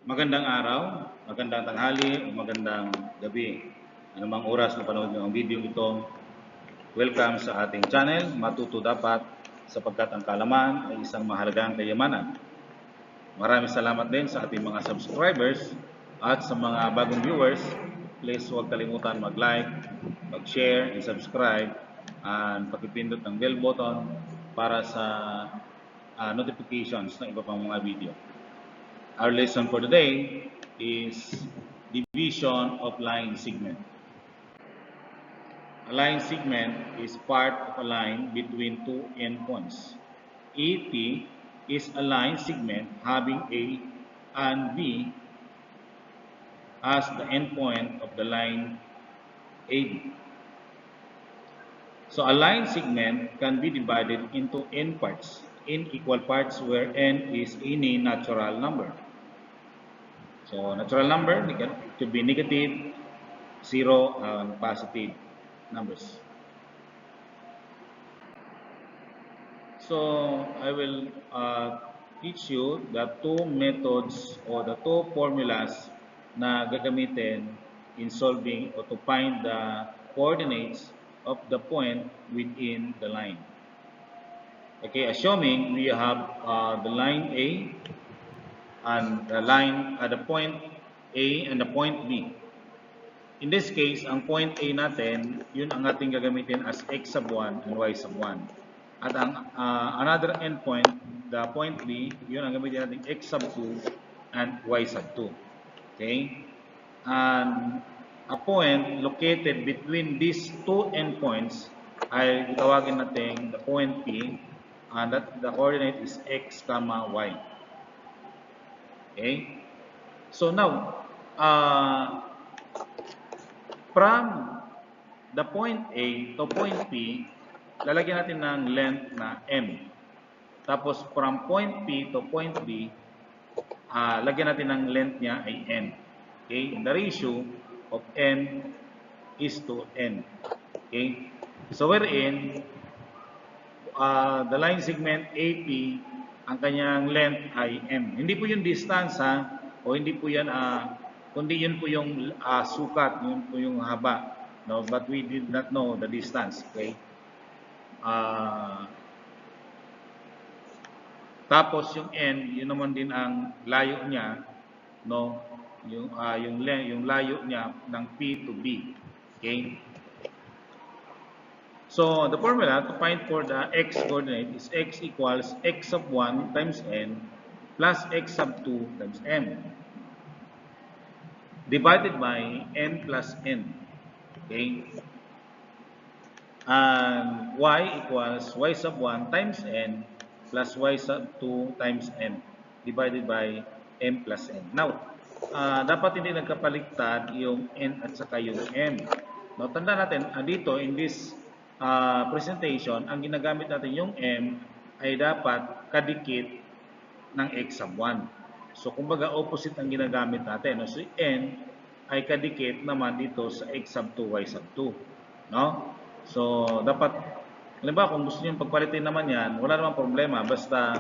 Magandang araw, magandang tanghali, o magandang gabi. Anumang oras na panood nyo ang video ito, welcome sa ating channel, Matuto Dapat, sapagkat ang kaalaman ay isang mahalagang kayamanan. Maraming salamat din sa ating mga subscribers at sa mga bagong viewers. Please huwag kalimutan mag-like, mag-share, and subscribe, and pakipindot ng bell button para sa notifications ng iba pang mga video. Our lesson for today is division of line segment. A line segment is part of a line between two endpoints. AP is a line segment having A and B as the endpoint of the line AB. So a line segment can be divided into n parts, in equal parts where n is any natural number. So, natural number, it could be negative, 0, and positive numbers. So, I will teach you the two methods or the two formulas na gagamitin in solving or to find the coordinates of the point within the line. Okay, assuming we have the line A and the line at the point A and the point B. In this case, ang point A natin, yun ang ating gagamitin as x sub 1 and y sub 1. At ang another endpoint, the point B, yun ang gagamitin natin x sub 2 and y sub 2. Okay? And a point located between these two endpoints ay tawagin natin the point P, and that the coordinate is x comma y. Okay? So now, from the point A to point P, lalagyan natin ng length na m. Tapos from point P to point B, lagyan natin ng length niya ay n. Okay? The ratio of m is to n. Okay? So wherein, the line segment AP, ang kanyang length ay m. Hindi po yung distance o hindi po yan, kundi yun po yung sukat, yun po yung haba. No? But we did not know the distance. Okay? Tapos yung n, yun naman din ang layo niya, no? Yung layo niya ng P to B. Okay? So, the formula to find for the x coordinate is x equals x sub 1 times n plus x sub 2 times m divided by n plus n. Okay? And y equals y sub 1 times n plus y sub 2 times n divided by m plus n. Now, dapat hindi nagkapaligtad yung n at saka yung m. Now, tanda natin, dito in this presentation, ang ginagamit natin yung m ay dapat kadikit ng x sub 1. So, kumbaga opposite ang ginagamit natin. No? So, n ay kadikit naman dito sa x sub 2, y sub 2. No? So, dapat, halimbawa, kung gusto nyo pagpalitin naman yan, wala namang problema. Basta,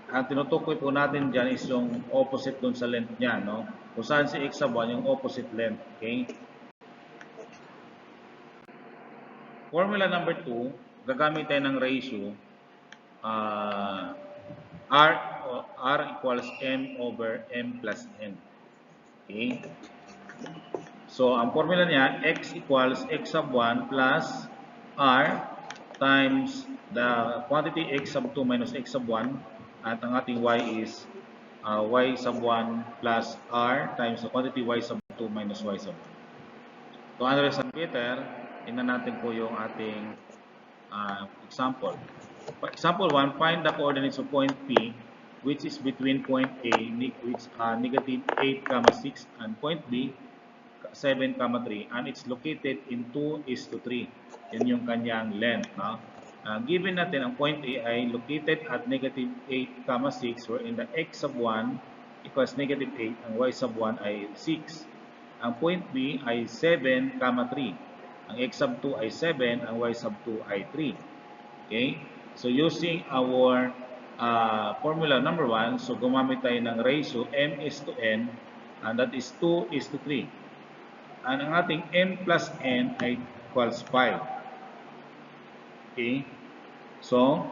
ang tinutukoy po natin dyan is yung opposite dun sa length niya. No? Kung saan si x sub 1, yung opposite length. Okay? Formula number 2, gagamit tayo ng ratio R equals m over m plus n. Okay? So, ang formula niya, x equals x sub 1 plus R times the quantity x sub 2 minus x sub 1, at ang ating y is y sub 1 plus R times the quantity y sub 2 minus y sub 1. To understand better, tingnan natin po yung ating example. For example 1, find the coordinates of point P which is between point A, which negative 8, 6, and point B, 7, 3, and it's located in 2:3. Yan yung kanyang length. No? Given natin ang point A ay located at negative 8, 6, wherein the x sub 1 equals negative 8, and y sub 1 ay 6. Ang point B ay 7, 3. Ang x sub 2 ay 7, ang y sub 2 ay 3. Okay? So, using our formula number 1, so gumamit tayo ng ratio m is to n, and that is 2 is to 3. And ang ating m plus n ay equals 5. Okay? So,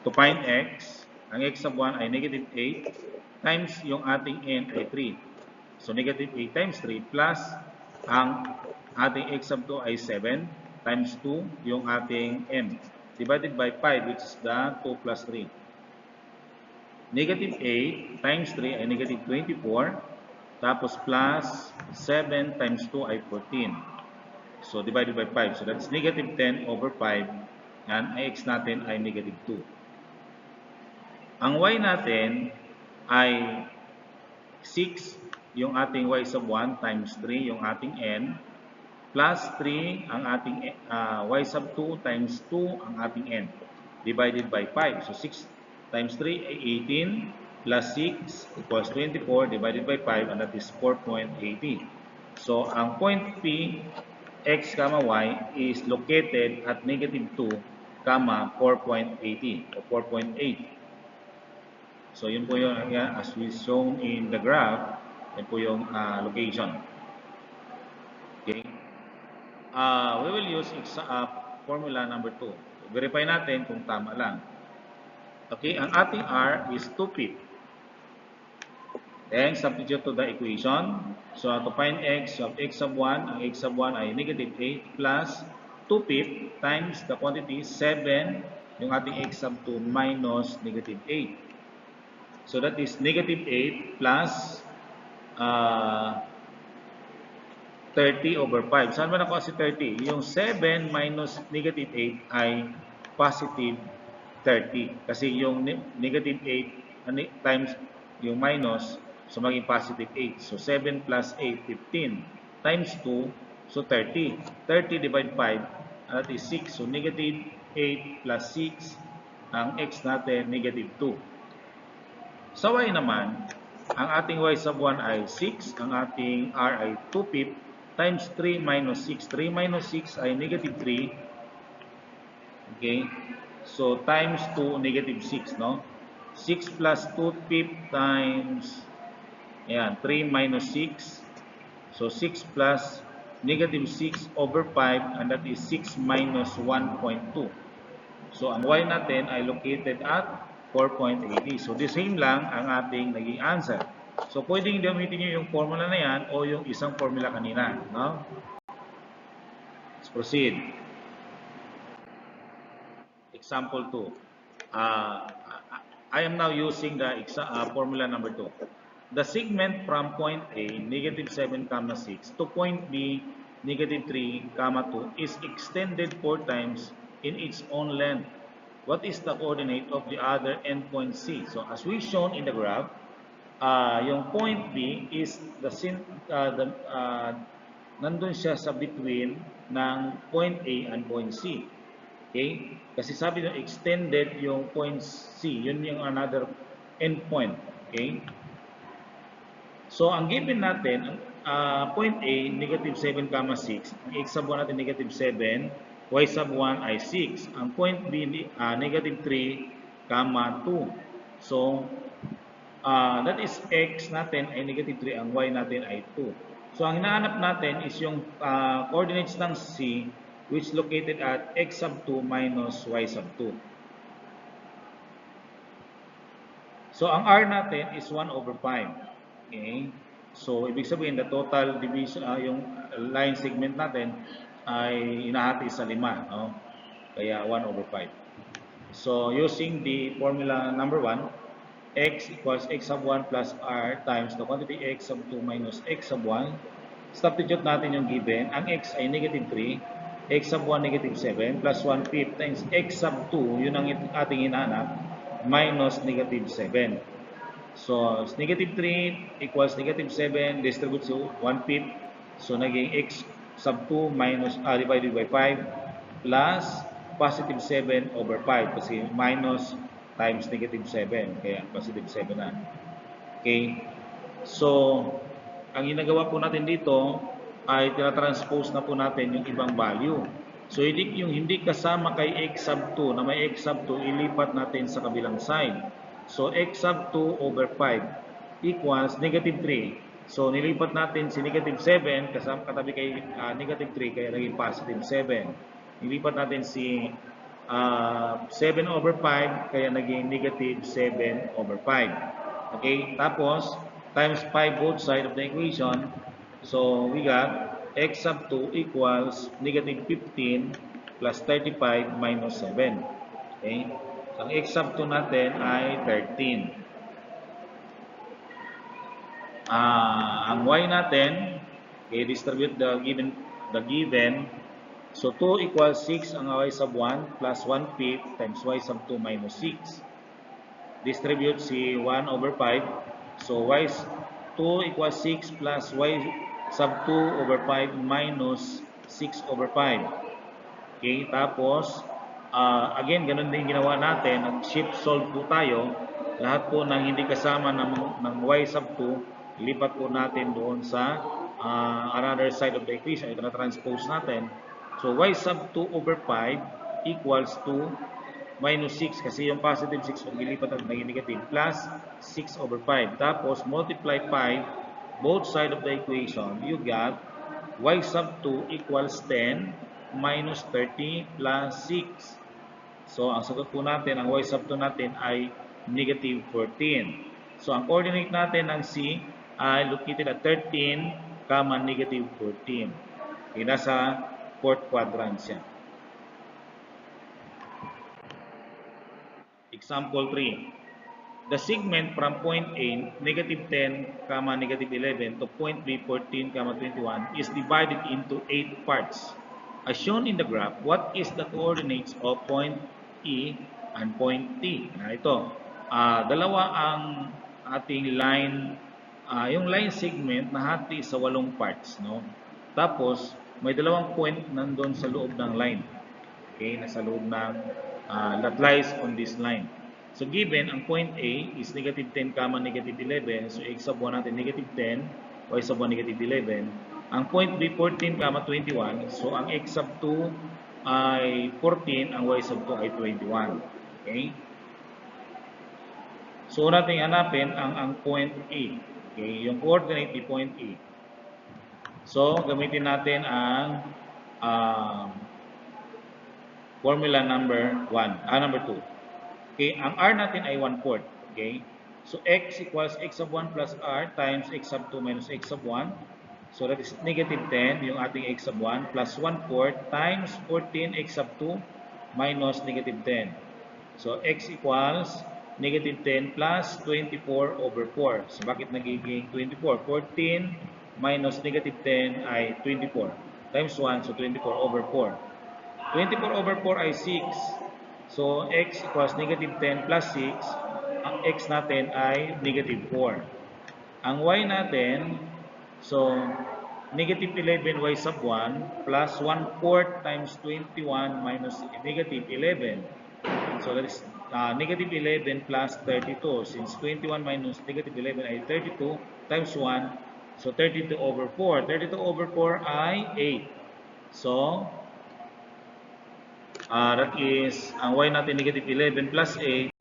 to find x, ang x sub 1 ay negative 8 times yung ating n ay 3. So, negative 8 times 3 plus ang ating x sub 2 ay 7 times 2 yung ating n divided by 5, which is the 2 plus 3. Negative 8 times 3 ay negative 24. Tapos plus 7 times 2 ay 14. So, divided by 5. So, that's negative 10 over 5. And ang x natin ay negative 2. Ang y natin ay 6, yung ating y sub 1 times 3, yung ating n. Plus 3, ang ating y sub 2 times 2, ang ating n. Divided by 5. So, 6 times 3 ay 18 plus 6 equals 24 divided by 5, and that is 4.80. So, ang point P, x, y is located at negative 2, 4.80 o 4.8. So, yun po yung, as we shown in the graph, yun po yung location. Okay. We will use formula number 2. Verify natin kung tama lang. Okay, ang ating R is 2 pip. Then, substitute to the equation. So, to find x of x sub 1, ang x sub 1 ay negative 8 plus 2 pip times the quantity 7, yung ating x sub 2 minus negative 8. So, that is negative 8 plus 30 over 5. Saan ba nakuha si 30? Yung 7 minus negative 8 ay positive 30. Kasi yung negative 8 times yung minus, so maging positive 8. So 7 plus 8, 15 times 2, so 30. 30 divided 5, that is 6. So negative 8 plus 6, ang x natin negative 2. Sa y naman, ang ating y sub 1 ay 6, ang ating r ay 2 pip times 3 minus 6. 3 minus 6 ay negative 3. Okay? So, times 2, negative 6, no? 6 plus 2 pip times, ayan, 3 minus 6. So, 6 plus negative 6 over 5, and that is 6 minus 1.2. So, ang y natin ay located at 4.80. So, the same lang ang ating naging answer. So, pwedeng gamitin nyo yung formula na yan o yung isang formula kanina, no? Let's proceed. Example 2. I am now using the formula number 2. The segment from point A, negative 7, 6, to point B, negative 3, 2, is extended 4 times in its own length. What is the coordinate of the other endpoint C? So, as we shown in the graph, yung point B is nandun siya sa between ng point A and point C. Okay? Kasi sabi nyo, extended yung point C. Yun yung another endpoint. Okay? So, ang given natin, point A, negative 7, 6. Ang x sub 1 natin, negative 7. Y sub 1 ay 6. Ang point B, negative 3, 2. So, that is x natin ay negative 3. Ang y natin ay 2. So, ang hinahanap natin is yung coordinates ng C, which located at x sub 2 minus y sub 2. So, ang R natin is 1 over 5. Okay? So, ibig sabihin, the total division, yung line segment natin ay inahati sa 5. No? Kaya 1 over 5. So, using the formula number 1, x equals x sub 1 plus r times the quantity x sub 2 minus x sub 1. Substitute natin yung given. Ang x ay negative 3, x sub 1 negative 7, plus 1/5 times x sub 2, yun ang ating hinahanap, minus negative 7. So, negative 3 equals negative 7, distribute to 1/5. So, naging x sub 2 minus, divided by 5, plus positive 7 over 5. Kasi minus times negative 7. Kaya positive 7 na. Okay? So, ang ginagawa po natin dito ay tinatranspose na po natin yung ibang value. So, yung hindi kasama kay x sub 2 na may x sub 2, ilipat natin sa kabilang side. So, x sub 2 over 5 equals negative 3. So, nilipat natin si negative 7 kasama katabi kay negative 3 kaya naging positive 7. Nilipat natin si 7 over 5 kaya naging negative 7 over 5. Okay? Tapos, times 5 both side of the equation. So, we got x sub 2 equals negative 15 plus 35 minus 7. Okay? So, ang x sub 2 natin ay 13. Ang y natin, okay, distribute the given. So, 2 equals 6 ang y sub 1 plus 1/5 times y sub 2 minus 6. Distribute si 1 over 5. So, 2 equals 6 plus y sub 2 over 5 minus 6 over 5. Okay, tapos, again, ganun din ginawa natin. Nag-shift solve po tayo. Lahat po ng hindi kasama ng y sub 2, ilipat po natin doon sa another side of the equation. Ito na transpose natin. So, y sub 2 over 5 equals to minus 6 kasi yung positive 6 pag ilipat natin naging negative plus 6 over 5. Tapos, multiply 5 both side of the equation. You got y sub 2 equals 10 minus 30 plus 6. So, ang sagot po natin, ang y sub 2 natin ay negative 14. So, ang coordinate natin ng C ay located at 13, negative 14. Okay, nasa fourth quadrant siya. Example 3. The segment from point A, negative 10, negative 11 to point B, 14, 21 is divided into 8 parts. As shown in the graph, what is the coordinates of point E and point T? Ito, dalawa ang ating line, yung line segment na hati sa 8 parts. No? Tapos, may dalawang point nandun sa loob ng line. Okay, nasa loob ng that lies on this line. So, given, ang point A is negative 10, negative 11. So, x sub 1 natin negative 10, y sub 1 negative 11. Ang point B, 14, 21. So, ang x sub 2 ay 14, ang y sub 2 ay 21. Okay? So, natin hanapin ang point E. Okay? Yung coordinate ni point E. So, gamitin natin ang formula number 2. Okay, ang r natin ay 1/4. Okay? So, x equals x sub 1 plus r times x sub 2 minus x sub 1. So, that is negative 10, yung ating x sub 1, plus 1/4 times 14 x sub 2 minus negative 10. So, x equals negative 10 plus 24 over 4. So, bakit nagiging 24? 14 minus negative 10 ay 24. Times 1, so 24 over 4. 24 over 4 ay 6. So, x equals negative 10 plus 6. Ang x natin ay negative 4. Ang y natin, so, negative 11 y sub 1 plus 1/4 times 21 minus negative 11. So, that is negative 11 plus 32. Since 21 minus negative 11 ay 32 times 1. So, 32 over 4. 32 over 4 ay 8. So, that is, ang y natin negative 11 plus 8,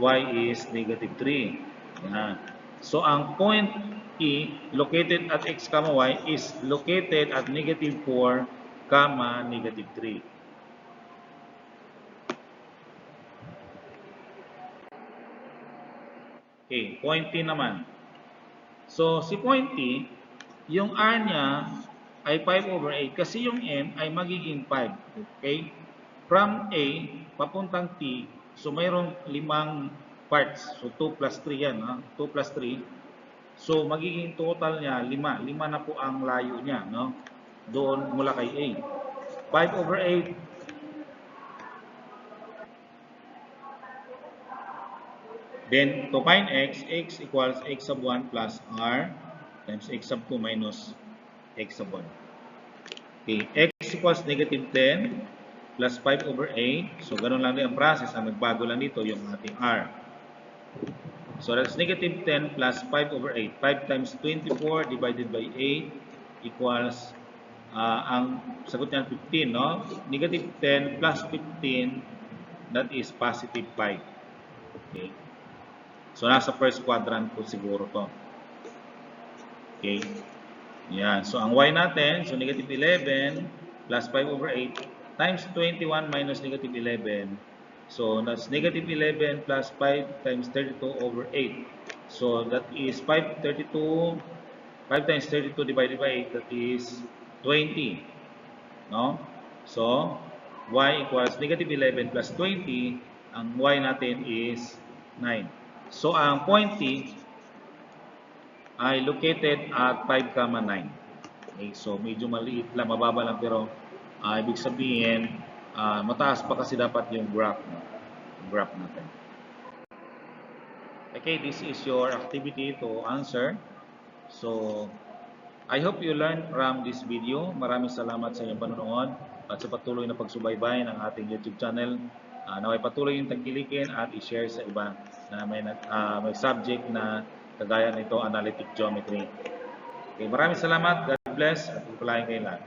y is negative 3. Yan. So, ang point E located at x, y is located at negative 4, negative 3. Okay, point T naman. So, si point T, yung R niya ay 5 over 8 kasi yung M ay magiging 5. Okay? From A, papuntang T, so mayroong 5 parts. So, 2 plus 3 yan. 2 plus 3. So, magiging total niya 5. 5 na po ang layo niya. No? Doon mula kay A. 5 over 8. Then, to find x equals x sub 1 plus r times x sub 2 minus x sub 1. Okay, x equals negative 10 plus 5 over 8. So, ganun lang din ang process. Ang nagbago lang dito yung ating r. So, that's negative 10 plus 5 over 8. 5 times 24 divided by 8 equals, ang sagot niyan 15, no? Negative 10 plus 15, that is positive 5. Okay. So, nasa first quadrant po siguro to. Okay. Yan. So, ang y natin, so negative 11 plus 5 over 8 times 21 minus negative 11. So, that's negative 11 plus 5 times 32 over 8. So, that is 5 times 32 divided by 8, that is 20. No? So, y equals negative 11 plus 20. Ang y natin is 9. So, ang point T ay located at 5, 9. Okay, so medyo maliit lang, mababa lang, pero ibig sabihin, mataas pa kasi dapat yung graph, no? Yung graph natin. Okay, this is your activity to answer. So, I hope you learned from this video. Maraming salamat sa inyong panonood at sa patuloy na pagsubaybay ng ating YouTube channel. Naway patuloy yung tagkilikin at i-share sa iba na may subject na kagaya nito, analytic geometry. Okay, maraming salamat. God bless at pagpalain kayo lahat.